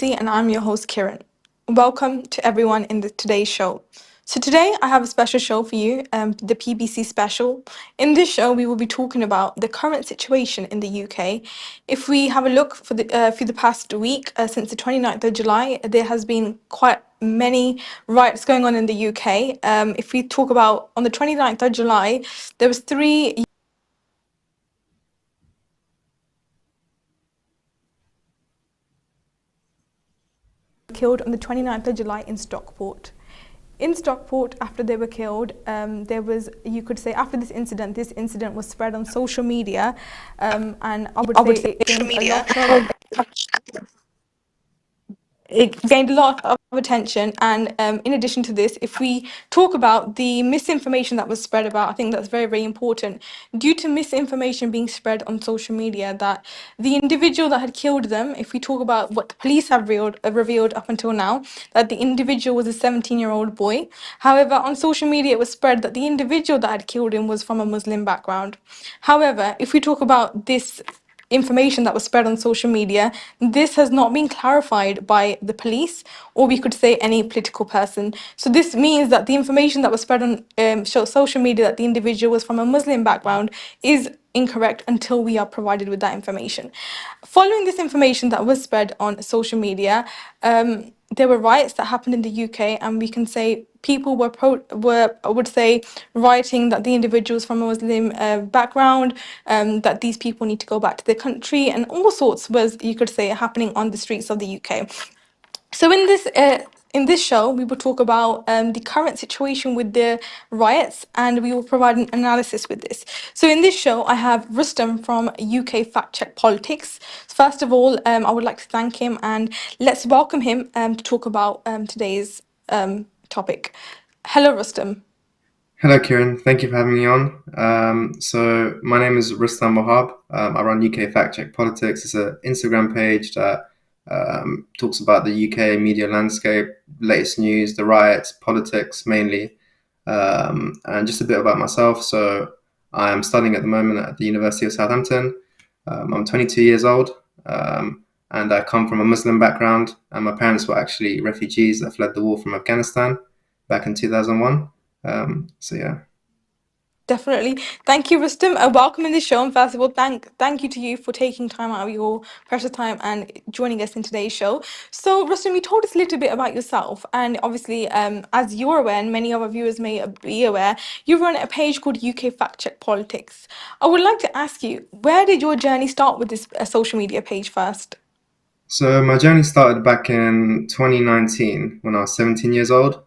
And I'm your host, Kiran. Welcome to everyone in today's show. So, today I have a special show for you, the PBC special. In this show, we will be talking about the current situation in the UK. If we have a look for the past week, since the 29th of July, there has been quite many riots going on in the UK. If we talk about on the 29th of July, there was three killed on the 29th of July in Stockport. In Stockport, after they were killed, there was, you could say, after this incident was spread on social media, and I would say it gained a lot of it gained a lot of attention. And in addition to this, if we talk about the misinformation that was spread about, I think that's very, very important. Due to misinformation being spread on social media, that the individual that had killed them, if we talk about what the police have revealed up until now, that the individual was a 17-year-old boy. However, on social media, it was spread that the individual that had killed him was from a Muslim background. However, if we talk about this information that was spread on social media, this has not been clarified by the police, or we could say any political person. So this means that the information that was spread on social media that the individual was from a Muslim background is incorrect until we are provided with that information. Following this information that was spread on social media, there were riots that happened in the UK, and we can say people were I would say rioting that the individuals from a Muslim background, that these people need to go back to their country, and all sorts was, you could say, happening on the streets of the UK. So in this show, we will talk about the current situation with the riots, and we will provide an analysis with this. So in this show, I have Rustam from UK Fact Check Politics. First of all, I would like to thank him, and let's welcome him to talk about today's topic. Hello, Rustam. Hello, Kieran. Thank you for having me on. So my name is Rustam Wahab. I run UK Fact Check Politics. It's an Instagram page that talks about the UK media landscape, latest news, the riots, politics mainly, and just a bit about myself. So I am studying at the moment at the University of Southampton. I'm 22 years old, and I come from a Muslim background, and my parents were actually refugees that fled the war from Afghanistan back in 2001. So yeah. Definitely. Thank you, Rustam. Welcome in the show. And first of all, thank you to you for taking time out of your precious time and joining us in today's show. So, Rustam, you told us a little bit about yourself. And obviously, as you're aware, and many of our viewers may be aware, you run a page called UK Fact Check Politics. I would like to ask you, where did your journey start with this social media page first? So my journey started back in 2019 when I was 17 years old.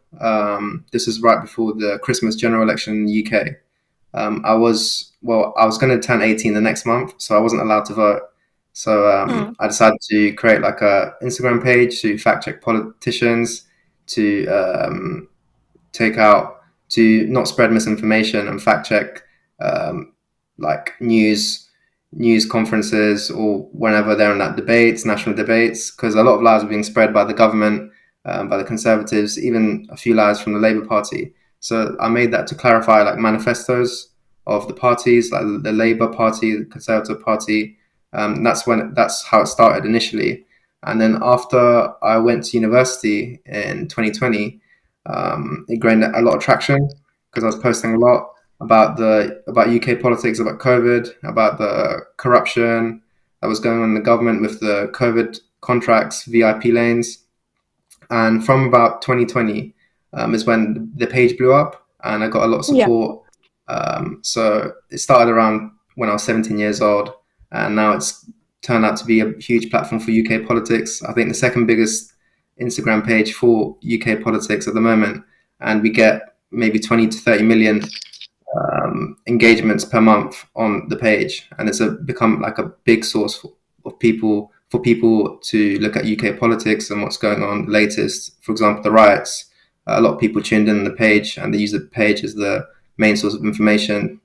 This was right before the Christmas general election in the UK. I was going to turn 18 the next month, so I wasn't allowed to vote. So Mm. I decided to create like a Instagram page to fact check politicians, to take out, to not spread misinformation and fact check um, like news conferences or whenever they're in that debates, national debates, because a lot of lies are being spread by the government, by the Conservatives, even a few lies from the Labour Party. So I made that to clarify like manifestos of the parties, like the Labour Party, the Conservative Party. That's how it started initially, and then after I went to university in 2020, it gained a lot of traction because I was posting a lot about UK politics, about COVID, about the corruption that was going on in the government with the COVID contracts, VIP lanes. And from about 2020 is when the page blew up and I got a lot of Yeah. support. So it started around when I was 17 years old, and now it's turned out to be a huge platform for UK politics. I think the second biggest Instagram page for UK politics at the moment, and we get maybe 20 to 30 million engagements per month on the page, and it's become like a big source of people to look at UK politics and what's going on latest. For example, the riots. A lot of people tuned in the page, and they use the page as the main source of information.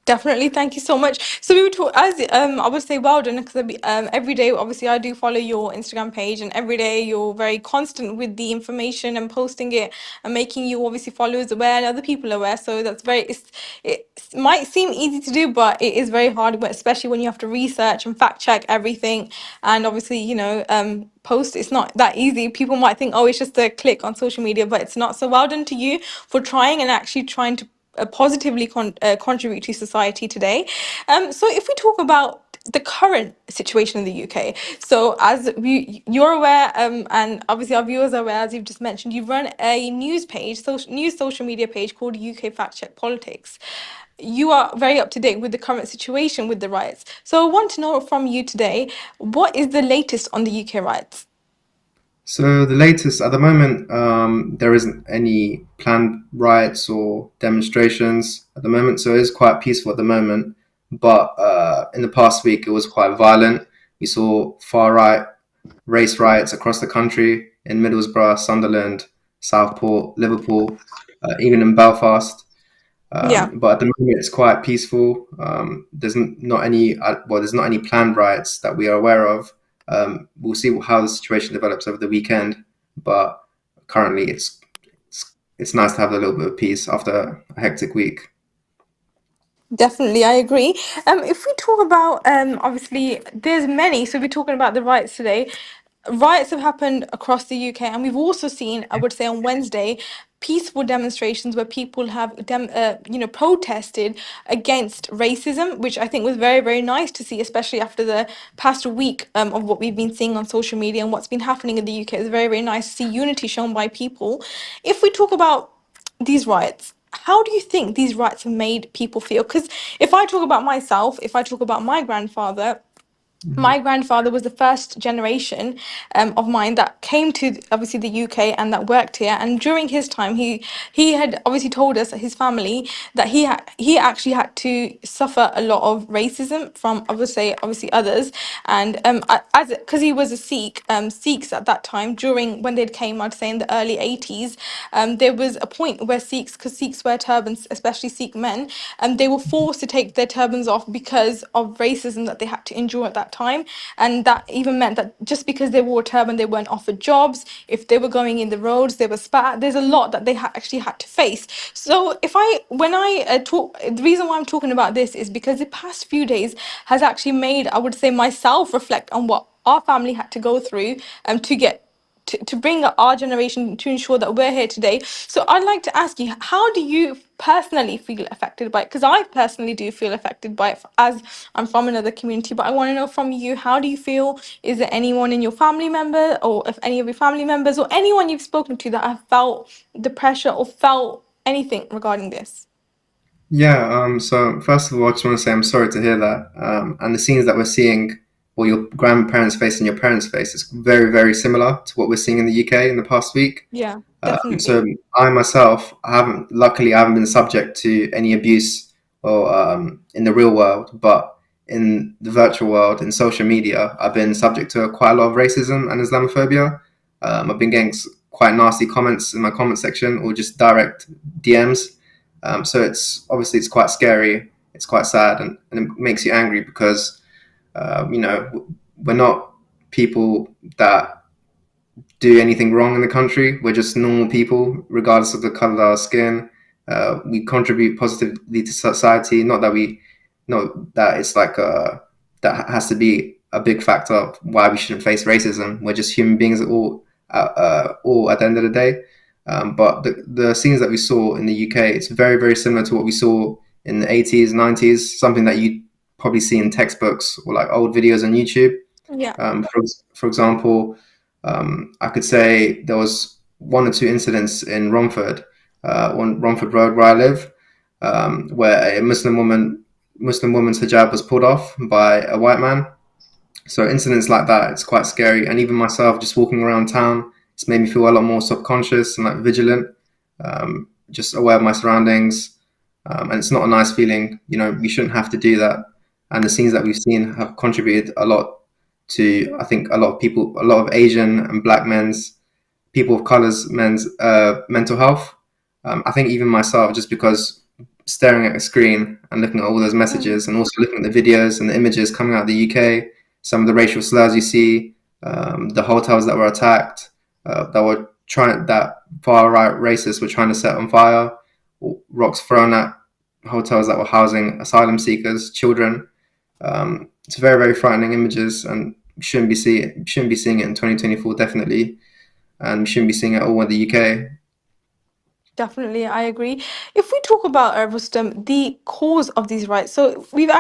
Definitely, thank you so much. So we were talk as I would say well done because every day obviously I do follow your Instagram page, and every day you're very constant with the information and posting it and making you obviously followers aware and other people aware. So that's very it might seem easy to do, but it is very hard, especially when you have to research and fact check everything. And obviously, post, it's not that easy. People might think, oh, it's just a click on social media, but it's not. So well done to you for trying and actually trying to positively contribute to society today. So if we talk about the current situation in the UK, so you're aware, and obviously our viewers are aware, as you've just mentioned, you run a news page, news social media page called UK Fact Check Politics. You are very up to date with the current situation with the riots. So I want to know from you today, what is the latest on the UK riots? So the latest at the moment, there isn't any planned riots or demonstrations at the moment. So it's quite peaceful at the moment. But in the past week, it was quite violent. We saw far right race riots across the country in Middlesbrough, Sunderland, Southport, Liverpool, even in Belfast. Yeah. But at the moment, it's quite peaceful. Not any there's not any planned riots that we are aware of. We'll see how the situation develops over the weekend. But currently, it's nice to have a little bit of peace after a hectic week. Definitely, I agree. If we talk about, obviously, there's many. So we're talking about the riots today. Riots have happened across the UK, and we've also seen, I would say, on Wednesday, peaceful demonstrations where people have, protested against racism, which I think was very, very nice to see, especially after the past week of what we've been seeing on social media and what's been happening in the UK. It's very, very nice to see unity shown by people. If we talk about these riots, how do you think these riots have made people feel? Because if I talk about myself, if I talk about my grandfather was the first generation of mine that came to obviously the UK and that worked here. And during his time, he had obviously told us, his family, that he actually had to suffer a lot of racism from obviously others. And as because he was a Sikh, Sikhs at that time, during when they came, I'd say in the early 80s, there was a point where Sikhs, because Sikhs wear turbans, especially Sikh men, they were forced to take their turbans off because of racism that they had to endure at that time. And that even meant that just because they wore a turban, they weren't offered jobs. If they were going in the roads, they were spat at. There's a lot that they actually had to face. So when I talk, the reason why I'm talking about this is because the past few days has actually made, I would say, myself reflect on what our family had to go through to get to bring our generation to ensure that we're here today. So I'd like to ask you, how do you personally feel affected by it? Because I personally do feel affected by it as I'm from another community, but I want to know from you, how do you feel? Is there anyone in your family member, or if any of your family members or anyone you've spoken to that have felt the pressure or felt anything regarding this? Yeah, so first of all, I just want to say I'm sorry to hear that. And the scenes that we're seeing, or your grandparents' face and your parents' face, is very, very similar to what we're seeing in the UK in the past week. Yeah, So definitely. I myself, luckily, I haven't been subject to any abuse or in the real world, but in the virtual world, in social media, I've been subject to quite a lot of racism and Islamophobia. I've been getting quite nasty comments in my comment section or just direct DMs. So it's quite scary. It's quite sad, and it makes you angry because we're not people that do anything wrong in the country. We're just normal people, regardless of the color of our skin. We contribute positively to society. Not that it's like that has to be a big factor of why we shouldn't face racism. We're just human beings all at the end of the day. But the scenes that we saw in the UK, it's very, very similar to what we saw in the 80s, 90s, something that you probably see in textbooks or like old videos on YouTube. Yeah. For example, I could say there was one or two incidents in Romford, on Romford Road where I live, where a Muslim woman's hijab was pulled off by a white man. So incidents like that, it's quite scary. And even myself, just walking around town, it's made me feel a lot more subconscious and like vigilant, just aware of my surroundings. And it's not a nice feeling. We shouldn't have to do that. And the scenes that we've seen have contributed a lot to, I think, a lot of people, a lot of Asian and Black men's, people of color's men's mental health. I think even myself, just because staring at a screen and looking at all those Mm, messages, and also looking at the videos and the images coming out of the UK, some of the racial slurs you see, the hotels that were attacked, that far right racists were trying to set on fire, rocks thrown at hotels that were housing asylum seekers, children. It's very, very frightening images, and we shouldn't be seeing it in 2024, definitely, and we shouldn't be seeing it all in the UK. definitely, I agree. If we talk about Rustam, the cause of these riots, so we've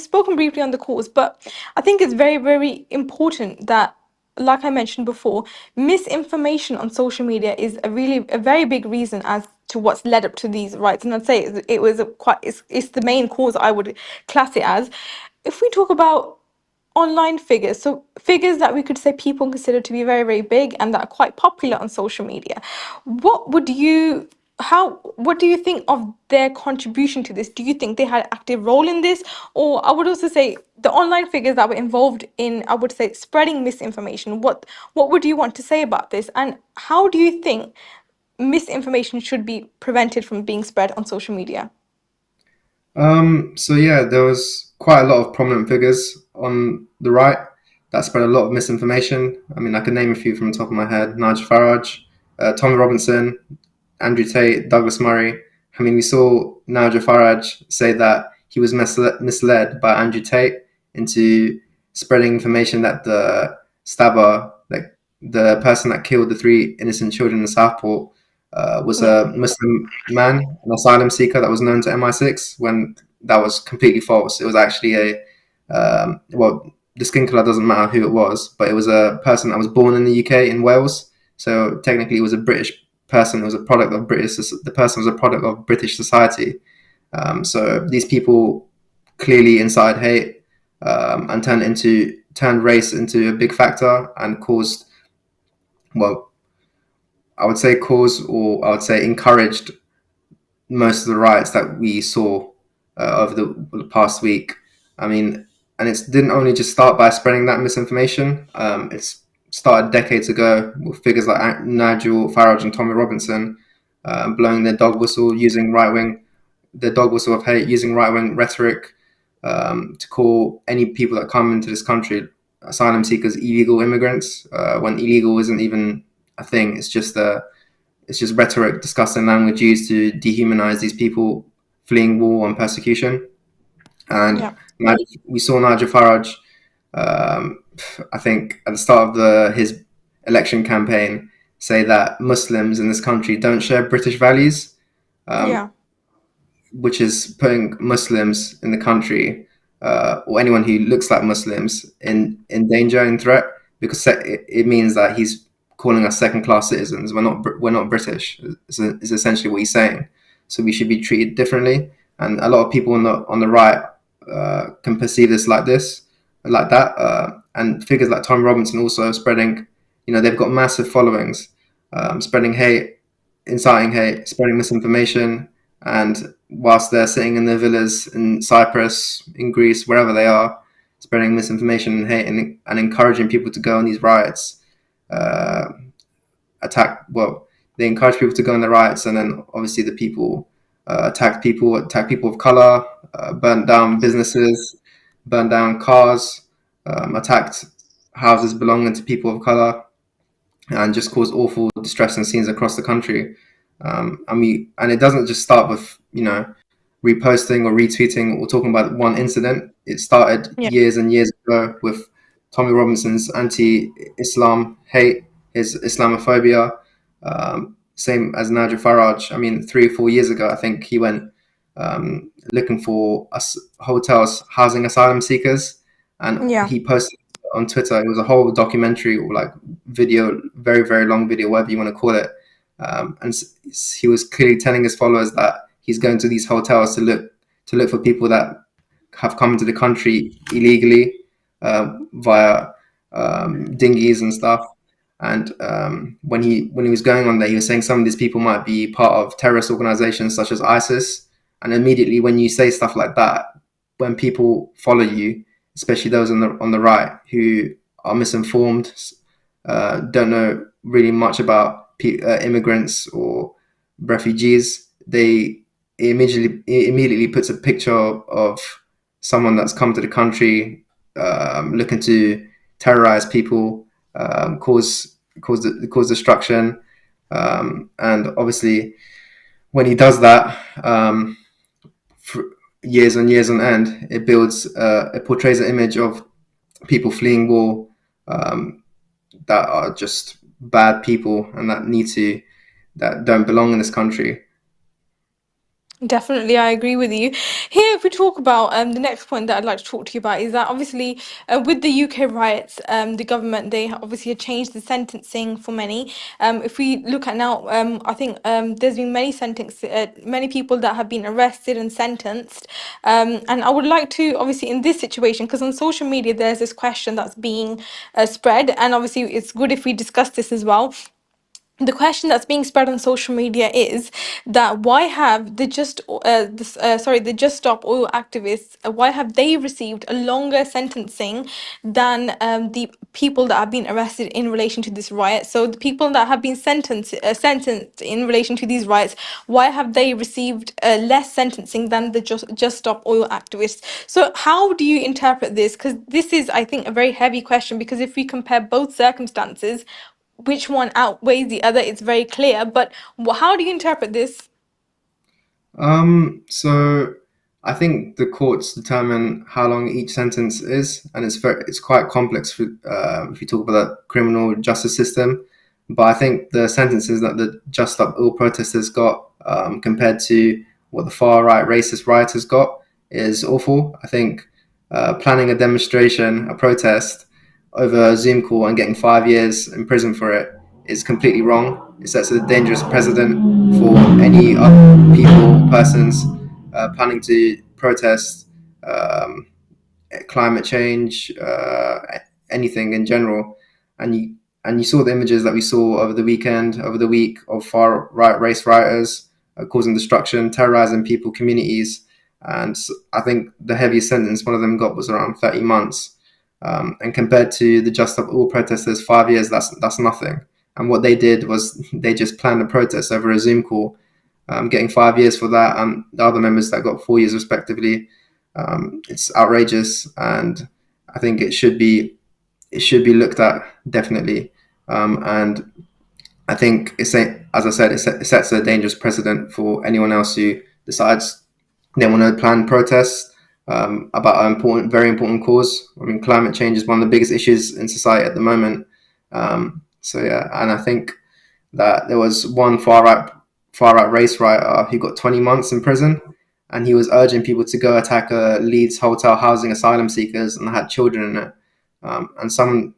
spoken briefly on the cause, but I think it's very, very important that, like I mentioned before, misinformation on social media is a very big reason as to what's led up to these riots. And I'd say it was it's the main cause I would class it as. If we talk about online figures, so figures that we could say people consider to be very, very big and that are quite popular on social media, what would you what do you think of their contribution to this? Do you think they had an active role in this? Or I would also say the online figures that were involved in, I would say, spreading misinformation, what would you want to say about this? And how do you think misinformation should be prevented from being spread on social media? So yeah, there was quite a lot of prominent figures on the right that spread a lot of misinformation. I mean, I could name a few from the top of my head: Nigel Farage, Tommy Robinson, Andrew Tate, Douglas Murray. I mean, we saw Nigel Farage say that he was misled by Andrew Tate into spreading information that the stabber, like the person that killed the three innocent children in Southport, was Yeah, a Muslim man, an asylum seeker that was known to MI6, when that was completely false. It was actually well, the skin color doesn't matter who it was, but it was a person that was born in the UK in Wales. So technically, it was a British person. It was a product of British. The person was a product of British society. So these people clearly incite hate, and turned race into a big factor and caused, well, or I would say encouraged most of the riots that we saw over the past week. I mean, and it didn't only just start by spreading that misinformation. It's started decades ago with figures like Nigel Farage and Tommy Robinson blowing their dog whistle of hate, using right wing rhetoric to call any people that come into this country, asylum seekers, illegal immigrants, when illegal isn't even a thing. It's just rhetoric, disgusting language used to dehumanize these people fleeing war and persecution. And yeah, We saw Nigel Farage, um, I think, at the start of his election campaign, say that Muslims in this country don't share British values, um, yeah, which is putting Muslims in the country, or anyone who looks like Muslims, in danger and threat, because it means that he's calling us second class citizens. We're not British. Is essentially what he's saying. So we should be treated differently. And a lot of people on the right can perceive this like that. And figures like Tom Robinson also spreading. They've got massive followings, spreading hate, inciting hate, spreading misinformation, and whilst they're sitting in their villas in Cyprus, in Greece, wherever they are, spreading misinformation and hate, and encouraging people to go on these riots, uh, they encourage people to go on the riots, and then obviously the people attack people of color, burnt down businesses, burnt down cars, attacked houses belonging to people of color, and just cause awful distressing scenes across the country. And it doesn't just start with reposting or retweeting or talking about one incident. It started yeah, years and years ago with Tommy Robinson's anti-Islam hate, his Islamophobia. Same as Nigel Farage. I mean, 3 or 4 years ago, I think he went looking for hotels housing asylum seekers, and yeah, he posted on Twitter. It was a whole documentary or like video, very, very long video, whatever you want to call it. And he was clearly telling his followers that he's going to these hotels to look for people that have come into the country illegally, via dinghies and stuff. And when he was going on there, he was saying some of these people might be part of terrorist organizations such as ISIS. And immediately, when you say stuff like that, when people follow you, especially those on the right who are misinformed, don't know really much about immigrants or refugees, they it immediately puts a picture of someone that's come to the country looking to terrorize people, cause destruction, and obviously when he does that, for years and years on end, it portrays an image of people fleeing war, um, that are just bad people and that don't belong in this country. Definitely, I agree with you. Here, if we talk about the next point that I'd like to talk to you about is that obviously with the UK riots, the government obviously changed the sentencing for many. If we look at now, I think there's been many people that have been arrested and sentenced. And I would like to obviously in this situation, because on social media there's this question that's being spread, and obviously it's good if we discuss this as well. The question that's being spread on social media is that why have the Just Stop Oil activists, why have they received a longer sentencing than the people that have been arrested in relation to this riot? So the people that have been sentenced in relation to these riots, why have they received less sentencing than the Just Stop Oil activists? So how do you interpret this? Because this is, I think, a very heavy question, because if we compare both circumstances, which one outweighs the other, it's very clear. But how do you interpret this? So I think the courts determine how long each sentence is, and it's quite complex if you talk about the criminal justice system. But I think the sentences that the Just Stop All protesters got, compared to what the far right racist rioters got, is awful. I think planning a demonstration, a protest, over a Zoom call and getting 5 years in prison for it is completely wrong. It sets a dangerous precedent for any other people, persons planning to protest um, climate change, anything in general. And you saw the images that we saw over the week of far right race rioters causing destruction, terrorizing people, communities. And I think the heaviest sentence one of them got was around 30 months. And compared to the Just Stop All protesters, 5 years, that's nothing. And what they did was they just planned a protest over a Zoom call, getting 5 years for that, and the other members that got 4 years respectively. It's outrageous, and I think it should be looked at definitely. And I think as I said, it sets a dangerous precedent for anyone else who decides they want to plan protests about an very important cause. I mean, climate change is one of the biggest issues in society at the moment. So yeah, and I think that there was one far right race rioter who got 20 months in prison, and he was urging people to go attack a Leeds hotel housing asylum seekers and had children in it. And someone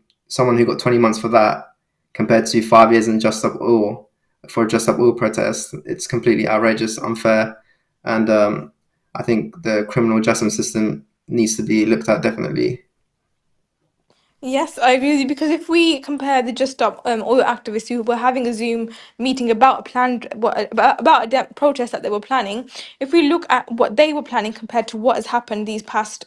who got 20 months for that, compared to 5 years in Just Stop Oil for a Just Stop Oil protest, it's completely outrageous, unfair, and I think the criminal justice system needs to be looked at definitely. Yes, I agree with you, because if we compare the Just Stop Oil activists who were having a Zoom meeting about a planned about a protest that they were planning, if we look at what they were planning compared to what has happened these past,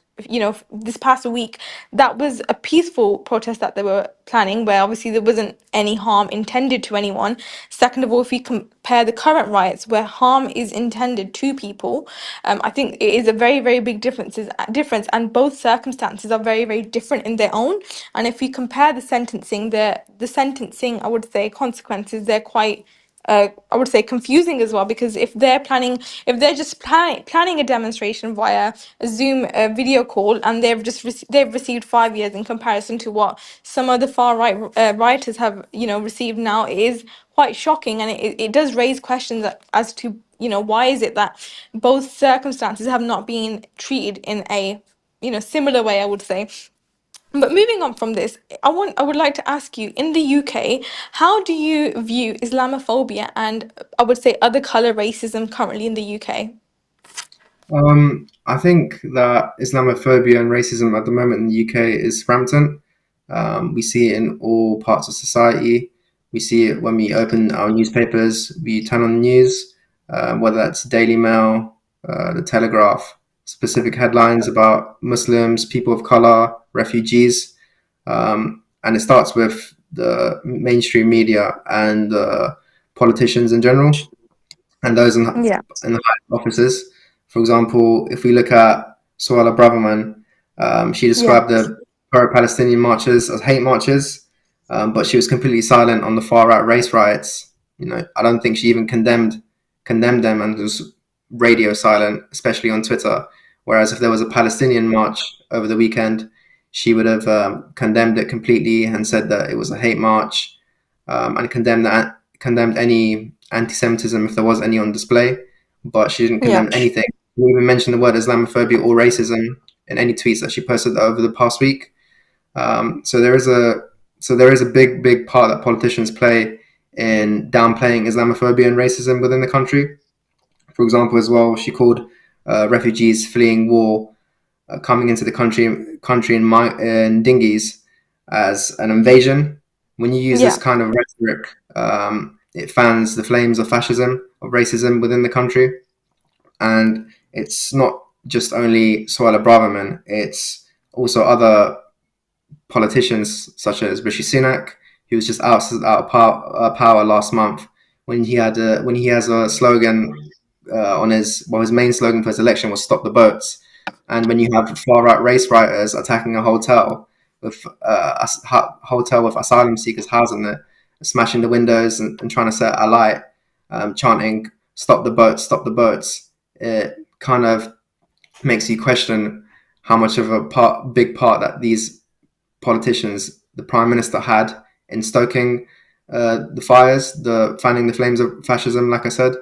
this past week, that was a peaceful protest that they were planning, where obviously there wasn't any harm intended to anyone. Second of all, if we compare the current riots where harm is intended to people, I think it is a very, very big difference, and both circumstances are very, very different in their own. And if we compare the sentencing, I would say consequences, they're quite I would say confusing as well, because if they're just planning a demonstration via a Zoom video call, and they've received 5 years in comparison to what some of the far right rioters have received now, it is quite shocking, and it does raise questions as to why is it that both circumstances have not been treated in a similar way, I would say. But moving on from this, I would like to ask you, in the UK, how do you view Islamophobia and, I would say, other color racism currently in the UK? I think that Islamophobia and racism at the moment in the UK is rampant. We see it in all parts of society. We see it when we open our newspapers, we turn on the news, whether that's Daily Mail, the Telegraph, specific headlines about Muslims, people of color, refugees. And it starts with the mainstream media and politicians in general. and those Yeah. in the high offices. For example, if we look at Suella Braverman, she Yeah. described the pro-Palestinian marches as hate marches, but she was completely silent on the far-right race riots. I don't think she even condemned them and was radio silent, especially on Twitter. Whereas if there was a Palestinian march over the weekend, she would have condemned it completely and said that it was a hate march, and condemned any anti-Semitism if there was any on display. But she didn't Yeah. condemn anything. She didn't even mention the word Islamophobia or racism in any tweets that she posted over the past week. So there is a big part that politicians play in downplaying Islamophobia and racism within the country. For example, as well, she called refugees fleeing war coming into the country in dinghies as an invasion. When you use this Yeah. kind of rhetoric, it fans the flames of fascism, of racism within the country. And it's not just only Suella Braverman, it's also other politicians such as Rishi Sunak, who was just out of power last month when he has a slogan on his main slogan for his election was "Stop the boats," and when you have far right race rioters attacking a hotel with hotel with asylum seekers housing it, smashing the windows and trying to set alight, chanting "Stop the boats, stop the boats," it kind of makes you question how much of a big part that these politicians the prime minister had in stoking the fires, the fanning the flames of fascism, like I said.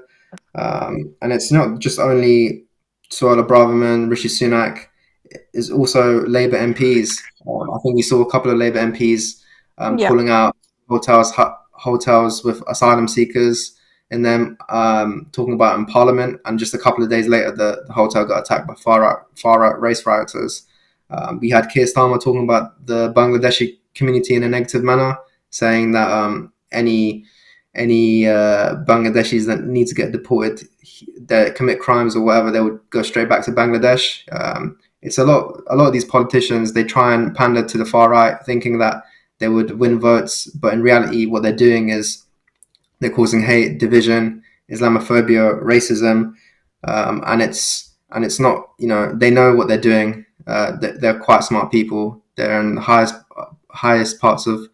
And it's not just only Suella Braverman, Rishi Sunak, is also Labour MPs. I think we saw a couple of Labour MPs Yeah. calling out hotels with asylum seekers in them, talking about in Parliament. And just a couple of days later, the hotel got attacked by far right race rioters. We had Keir Starmer talking about the Bangladeshi community in a negative manner, saying that any Bangladeshis that need to get deported, that commit crimes or whatever, they would go straight back to Bangladesh. It's a lot. A lot of these politicians, they try and pander to the far right, thinking that they would win votes, but in reality, what they're doing is they're causing hate, division, Islamophobia, racism, and it's not. They know what they're doing. They're quite smart people. They're in the highest parts of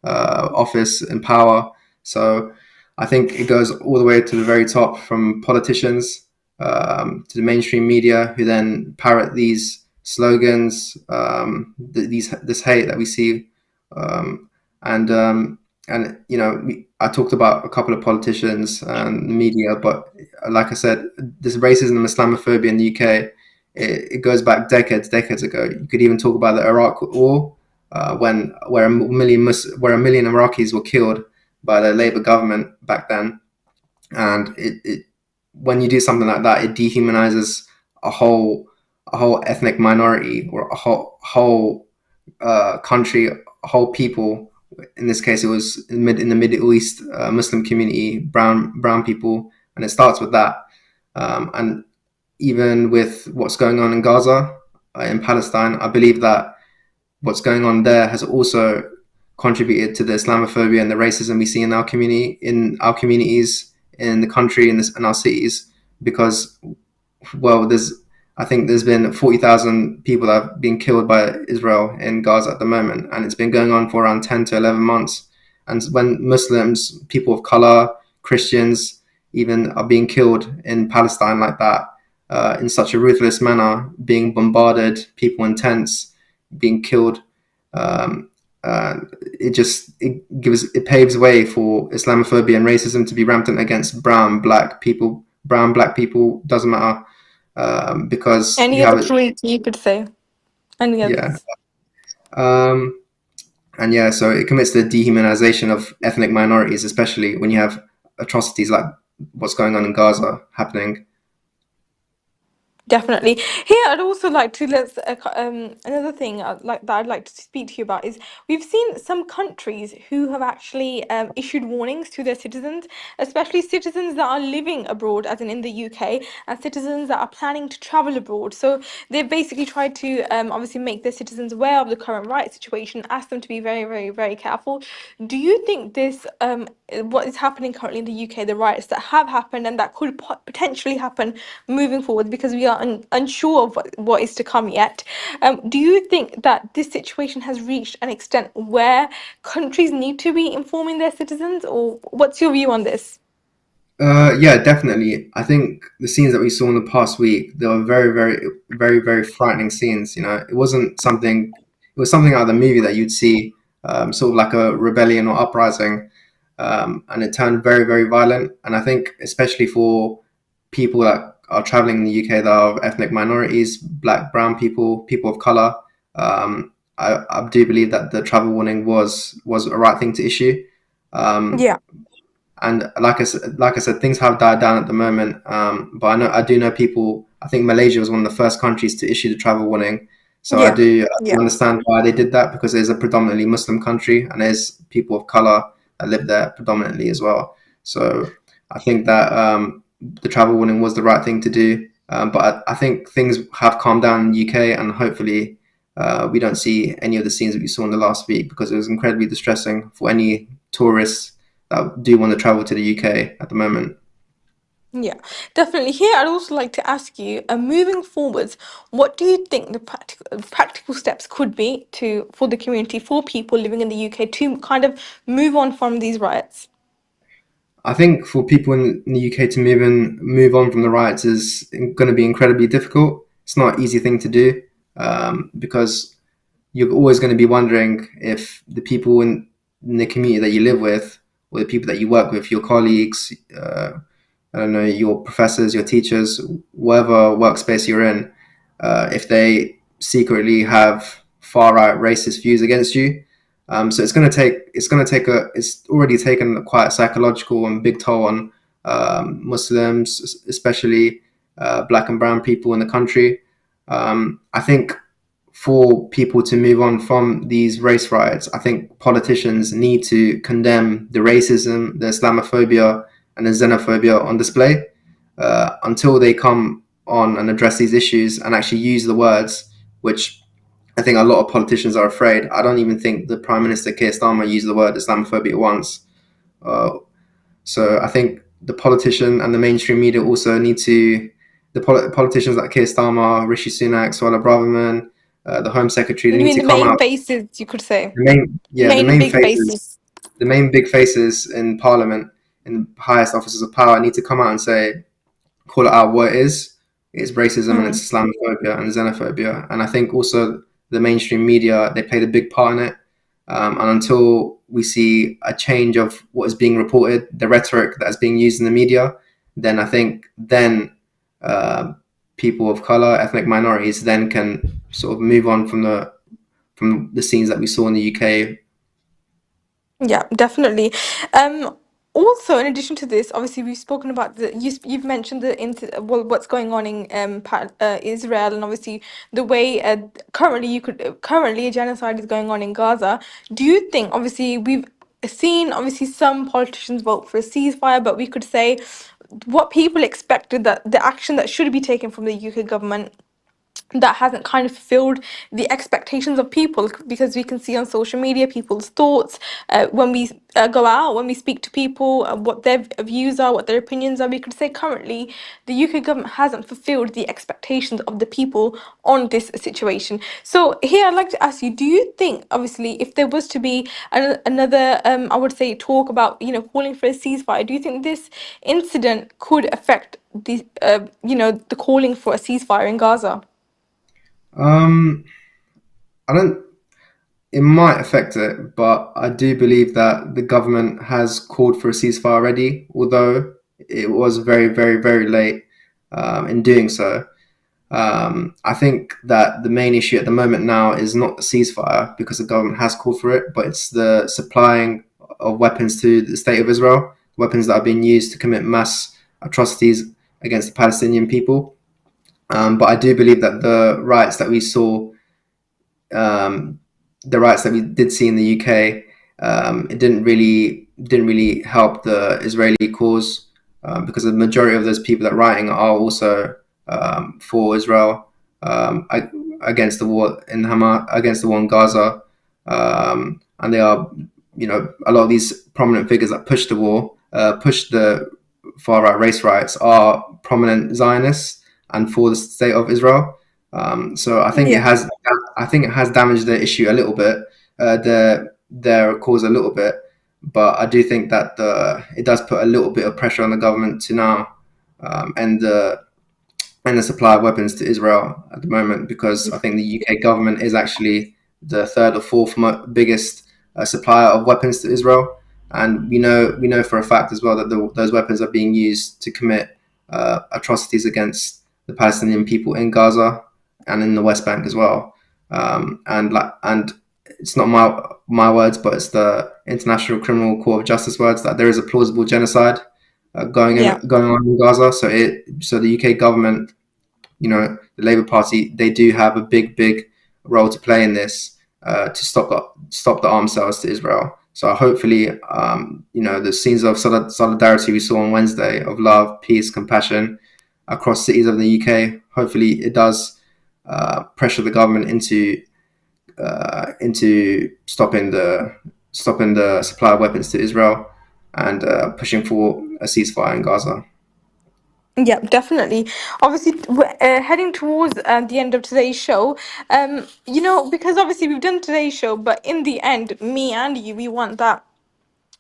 office and power. So I think it goes all the way to the very top, from politicians to the mainstream media, who then parrot these slogans, this hate that we see, um, and I talked about a couple of politicians and the media, but like I said, this racism and Islamophobia in the UK, it goes back decades ago. You could even talk about the Iraq War, where a million Iraqis were killed by the Labour government back then, and when you do something like that, it dehumanizes a whole ethnic minority, or a whole country, a whole people. In this case, it was in the Middle East Muslim community, brown people, and it starts with that. And even with what's going on in Gaza, in Palestine, I believe that what's going on there has also contributed to the Islamophobia and the racism we see in our communities, in the country, in our cities, because there's I think there's been 40,000 people that have been killed by Israel in Gaza at the moment, and it's been going on for around 10 to 11 months. And when Muslims, people of color, Christians, even are being killed in Palestine like that, in such a ruthless manner, being bombarded, people in tents being killed, um, it paves way for Islamophobia and racism to be rampant against brown black people, doesn't matter, because Any you other have it. community you could say? Any Yeah. others? Um, and yeah, so it commits to the dehumanization of ethnic minorities, especially when you have atrocities like what's going on in Gaza happening. Definitely. Here, I'd also like to another thing I'd like to speak to you about is we've seen some countries who have actually issued warnings to their citizens, especially citizens that are living abroad, as in the UK, and citizens that are planning to travel abroad. So they've basically tried to obviously make their citizens aware of the current riot situation, ask them to be very, very, very careful. Do you think this what is happening currently in the UK, the riots that have happened and that could potentially happen moving forward, because we are unsure of what is to come yet. Do you think that this situation has reached an extent where countries need to be informing their citizens, or what's your view on this? Yeah, definitely. I think the scenes that we saw in the past week, they were very, very, very, very frightening scenes. You know, it wasn't something. It was something out of the movie that you'd see, sort of like a rebellion or uprising, and it turned very, very violent. And I think, especially for people that are traveling in the UK that are ethnic minorities, black, brown people, people of color, I do believe that the travel warning was a right thing to issue. Um, Yeah, and like I said, things have died down at the moment. But I do know people. I think Malaysia was one of the first countries to issue the travel warning. So yeah, I do yeah, understand why they did that, because it's a predominantly Muslim country and there's people of color that live there predominantly as well. So I think that the travel warning was the right thing to do. But I think things have calmed down in the UK, and hopefully we don't see any of the scenes that we saw in the last week, because it was incredibly distressing for any tourists that do want to travel to the UK at the moment. yeah, definitely. Here, I'd also like to ask you, moving forwards, what do you think the practical steps could be to for the community, for people living in the UK, to kind of move on from these riots? I think for people in the UK to move on from the riots is going to be incredibly difficult. It's not an easy thing to do, because you're always going to be wondering if the people in the community that you live with, or the people that you work with, your colleagues, I don't know, your professors, your teachers, whatever workspace you're in, if they secretly have far right racist views against you. So it's already taken quite a psychological and big toll on Muslims, especially black and brown people in the country. I think for people to move on from these race riots, I think politicians need to condemn the racism, the Islamophobia, and the xenophobia on display, until they come on and address these issues and actually use the words, which I think a lot of politicians are afraid. I don't even think the Prime Minister Keir Starmer used the word Islamophobia once. Uh, so I think the politician and the mainstream media also need to, politicians like Keir Starmer, Rishi Sunak, Suella Braverman, the Home Secretary, they You need mean to the come main out. faces, you could say, The main main big faces, faces. the main big faces in Parliament, in the highest offices of power, need to come out and say, call it out what it is. It's racism and Mm. it's Islamophobia and xenophobia. And I think also the mainstream media, they played a big part in it. And until we see a change of what is being reported, the rhetoric that is being used in the media, then I think then uh, people of color, ethnic minorities, then can sort of move on from the scenes that we saw in the UK. Yeah, definitely. Also, in addition to this, obviously we've spoken about you've mentioned well, what's going on in Israel, and obviously the way currently a genocide is going on in Gaza. Do you think, obviously we've seen obviously some politicians vote for a ceasefire, but we could say what people expected, that the action that should be taken from the UK government, that hasn't kind of fulfilled the expectations of people, because we can see on social media people's thoughts, when we go out, when we speak to people, what their views are, what their opinions are. We could say currently the UK government hasn't fulfilled the expectations of the people on this situation. So here I'd like to ask you, do you think, obviously, if there was to be another I would say talk about, calling for a ceasefire, do you think this incident could affect the calling for a ceasefire in Gaza? Um, I don't. It might affect it, but I do believe that the government has called for a ceasefire already, although it was very, very, very late in doing so. I think that the main issue at the moment now is not the ceasefire, because the government has called for it, but it's the supplying of weapons to the state of Israel, weapons that are being used to commit mass atrocities against the Palestinian people. But I do believe that um, the riots that we did see in the UK, it didn't really help the Israeli cause, because the majority of those people that are rioting are also for Israel, against the war in Hamas, against the war in Gaza, and they are, a lot of these prominent figures that push the war, push the far right race riots, are prominent Zionists and for the state of Israel. So Yeah. I think it has damaged the issue a little bit, their cause a little bit, but I do think that it does put a little bit of pressure on the government to now, end the supply of weapons to Israel at the moment, because I think the UK government is actually the third or fourth biggest supplier of weapons to Israel, and we know for a fact as well that those weapons are being used to commit atrocities against the Palestinian people in Gaza and in the West Bank as well. And it's not my words, but it's the International Criminal Court of Justice words, that there is a plausible genocide Yeah. going on in Gaza. So the UK government, the Labour Party, they do have a big role to play in this, to stop the arms sales to Israel. So hopefully, the scenes of solidarity we saw on Wednesday, of love, peace, compassion across cities of the UK, hopefully it does pressure the government into stopping the supply of weapons to Israel, and pushing for a ceasefire in Gaza. Yeah, definitely. Obviously, heading towards the end of today's show, because obviously we've done today's show, but in the end, me and you, we want that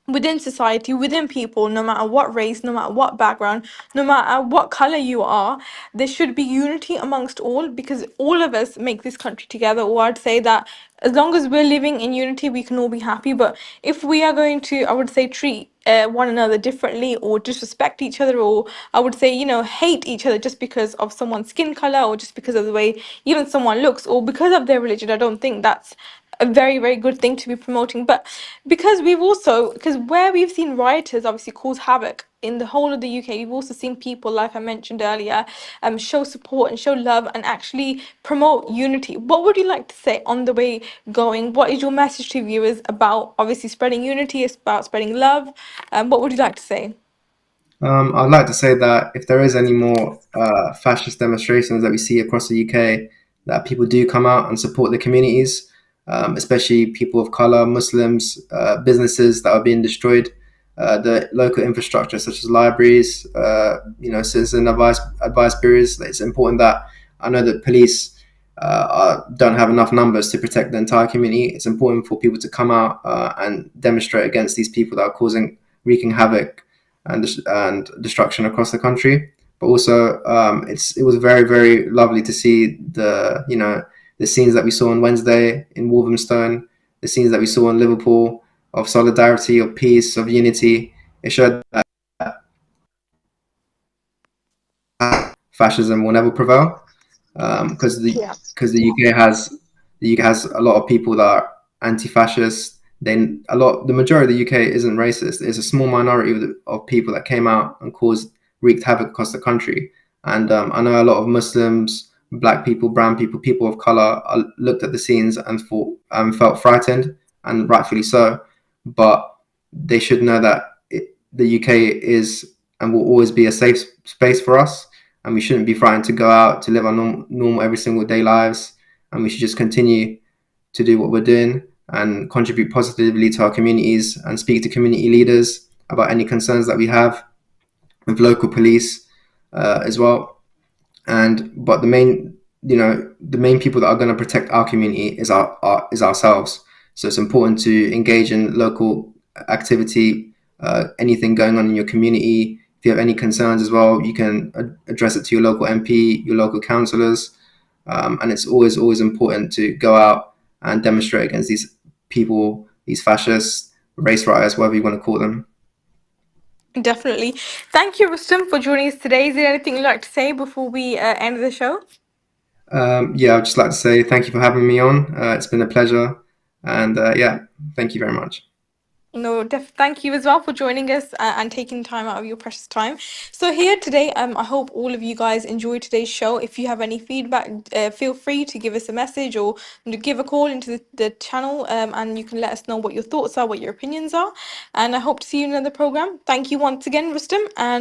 within society, within people, no matter what race, no matter what background, no matter what color you are, there should be unity amongst all, because all of us make this country together. Or I'd say that as long as we're living in unity, we can all be happy. But if we are going to, I would say, treat one another differently, or disrespect each other, or I would say, hate each other just because of someone's skin color, or just because of the way even someone looks, or because of their religion, I don't think that's a very very good thing to be promoting. But because where we've seen rioters obviously cause havoc in the whole of the UK, we've also seen people, like I mentioned earlier, show support and show love and actually promote unity. What would you like to say on the way going? What is your message to viewers about obviously spreading unity, it's about spreading love? What would you like to say? I'd like to say that if there is any more fascist demonstrations that we see across the UK, that people do come out and support the communities, especially people of color, Muslims, businesses that are being destroyed, the local infrastructure such as libraries, citizen advice bureaus. It's important that, I know that police don't have enough numbers to protect the entire community. It's important for people to come out and demonstrate against these people that are wreaking havoc and destruction across the country. But also, it was very very lovely to see the scenes that we saw on Wednesday in Wolverhampton, the scenes that we saw in Liverpool, of solidarity, of peace, of unity. It showed that fascism will never prevail, because Yeah. the UK has a lot of people that are anti-fascist. Then the majority of the UK isn't racist. There's a small minority of people that came out and wreaked havoc across the country. And I know a lot of Muslims, Black people, brown people, people of color looked at the scenes and felt frightened, and rightfully so. But they should know that the UK is and will always be a safe space for us, and we shouldn't be frightened to go out to live our normal every single day lives, and we should just continue to do what we're doing and contribute positively to our communities and speak to community leaders about any concerns that we have with local police, as well. And but the main people that are going to protect our community is ourselves. So it's important to engage in local activity, anything going on in your community. If you have any concerns as well, you can address it to your local MP, your local councillors. And it's always important to go out and demonstrate against these people, these fascists, race riots, whatever you want to call them. Definitely. Thank you, Rustam, for joining us today. Is there anything you'd like to say before we end the show? Yeah, I'd just like to say thank you for having me on. It's been a pleasure. And yeah, thank you very much. No, thank you as well for joining us and taking time out of your precious time. So here today, I hope all of you guys enjoyed today's show. If you have any feedback, feel free to give us a message or give a call into the channel, and you can let us know what your thoughts are, what your opinions are. And I hope to see you in another program. Thank you once again, Rustam, and